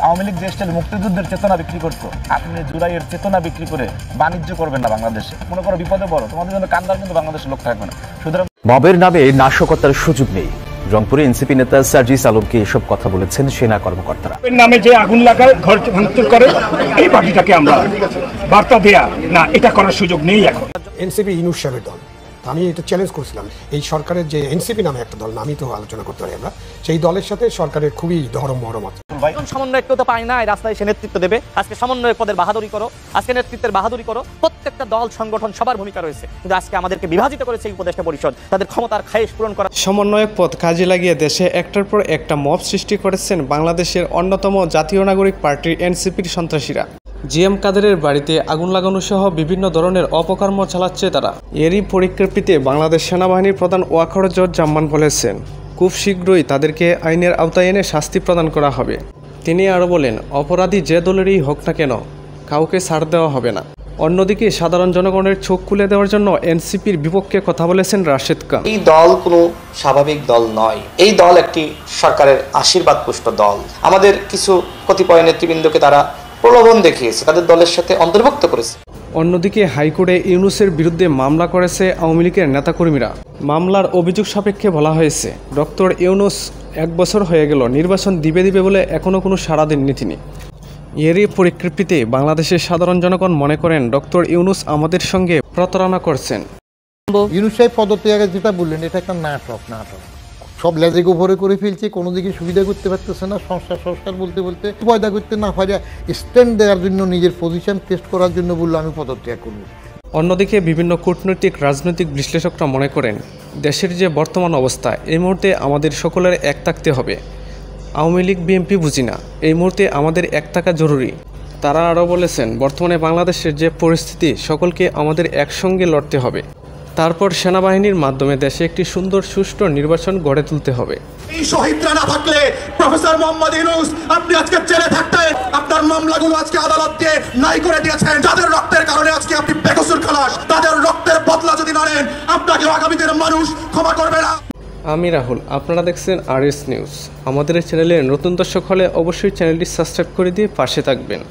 আওয়ামী লীগ দেশটার মুক্তিযুদ্ধের চেতনা বিক্রি করতো, আপনি জুলাইয়ের চেতনা বিক্রি করে বাণিজ্য করবেন না বাংলাদেশে। মনে করো বিপদে বড়, তোমাদের জন্য কান্দার কিন্তু বাংলাদেশের লোক থাকবে না। সুতরাং মবের নামে নাশকতার সুযোগ নেই। রংপুরে এনসিপি নেতা সার্জিস আলমকে এসব কথা বলেছেন সেনা কর্মকর্তারা। নামে যে আগুন লাগায়, ঘর ভাঙচুর করে, এই পার্টিটাকে আমরা বার্তা দেয়া না, এটা করার সুযোগ নেই এখন। এনসিপি ইউনূস সাহেবের দল, আমি এটা চ্যালেঞ্জ করছিলাম, এই সরকারের যে এনসিপি নামে একটা দল, আমি তো আলোচনা করতে পারি, আমরা সেই দলের সাথে সরকারের খুবই ধরম মরম আছে। সমন্বয়ক কেউ তো পায় না, রাস্তায় এসে নেতৃত্ব দেবে। আজকে সমন্বয়ক পদের বাহাদুরি করো, আজকে নেতৃত্বের বাহাদুরি করো। প্রত্যেকটা দল সংগঠন সবার ভূমিকা রয়েছে, কিন্তু আজকে আমাদেরকে বিভাজিত করেছে এই উপদেষ্টা পরিষদ, তাদের ক্ষমতার খায়েশ পূরণ করা। সমন্বয়ক পদ কাজে লাগিয়ে দেশে একটার পর একটা মব সৃষ্টি করেছেন বাংলাদেশের অন্যতম জাতীয় নাগরিক পার্টির এনসিপির সন্ত্রাসীরা। জিএম কাদেরের বাড়িতে আগুন লাগানো সহ বিভিন্ন ধরনের অপকর্ম চালাচ্ছে তারা। এরই পরিপ্রেক্ষিতে বাংলাদেশ সেনাবাহিনীর প্রধান ওয়াকারুজ্জামান বলেছেন, খুব শীঘ্রই তাদেরকে আইনের আওতায় এনে শাস্তি প্রদান করা হবে। তিনি আরও বলেন, অপরাধী যে দলেরই হোক না কেন, কাউকে ছাড় দেওয়া হবে না। অন্যদিকে সাধারণ জনগণের চোখ খুলে দেওয়ার জন্য এনসিপির বিপক্ষে কথা বলেছেন রাশেদ খান। এই দল কোনো স্বাভাবিক দল নয়, এই দল একটি সরকারের আশীর্বাদ পুষ্ট দল। আমাদের কিছু কতিপয় নেতৃবৃন্দকে তারা প্রলোভন দেখিয়েছে, তাদের দলের সাথে অন্তর্ভুক্ত করেছে। অন্যদিকে হাইকোর্টে ইউনূসের বিরুদ্ধে মামলা করেছে আওয়ামী লীগের নেতাকর্মীরা। মামলার অভিযোগ সাপেক্ষে বলা হয়েছে, ডক্টর ইউনূস 1 বছর হয়ে গেল নির্বাচন দিবে বলে এখনও কোনো সাড়া দেননি তিনি। এরই পরিপ্রেক্ষিতে বাংলাদেশের সাধারণ জনগণ মনে করেন ডক্টর ইউনূস আমাদের সঙ্গে প্রতারণা করছেন। ইউনূস সাহেব পদত্যাগে যেটা বললেন, এটা একটা নাটক। সব লেজে গোবরে করে ফেলছে, কোনো দিকে সুবিধা করতে পারতেছে না, সংস্কার বলতে পয়দা করতে না পারে স্ট্যান্ড দেওয়ার জন্য, নিজের পজিশন টেস্ট করার জন্য বললো আমি পদত্যাগ করব। অন্যদিকে বিভিন্ন কূটনৈতিক রাজনৈতিক বিশ্লেষকরা মনে করেন, দেশের যে বর্তমান অবস্থা, এই মুহূর্তে আমাদের সকলের এক থাকতে হবে। আওয়ামী লীগ বিএনপি বুঝি না, এই মুহূর্তে আমাদের এক থাকা জরুরি। তারা আরও বলেছেন, বর্তমানে বাংলাদেশের যে পরিস্থিতি, সকলকে আমাদের একসঙ্গে লড়তে হবে। তারপর সেনাবাহিনীর মাধ্যমে দেশে একটি সুন্দর সুষ্ঠু নির্বাচন গড়ে তুলতে হবে। এই শহীদরা না থাকলে প্রফেসর মোহাম্মদ ইউনূস আপনি আজকে জেলে থাকতেন, আপনার মামলাগুলো আজকে আদালত দিয়ে নাই করে দিয়েছেন। যাদের রক্তের কারণে আজকে আপনি বেকসুর খালাস, তাদের রক্তের বদলা যদি না নেন, আপনাকে আগামী দিনের মানুষ ক্ষমা করবে না। আমি রাহুল, আপনারা দেখছেন আরএস নিউজ। আমাদের চ্যানেলে নতুন দর্শক হলে অবশ্যই চ্যানেলটি সাবস্ক্রাইব করে দিয়ে পাশে থাকবেন।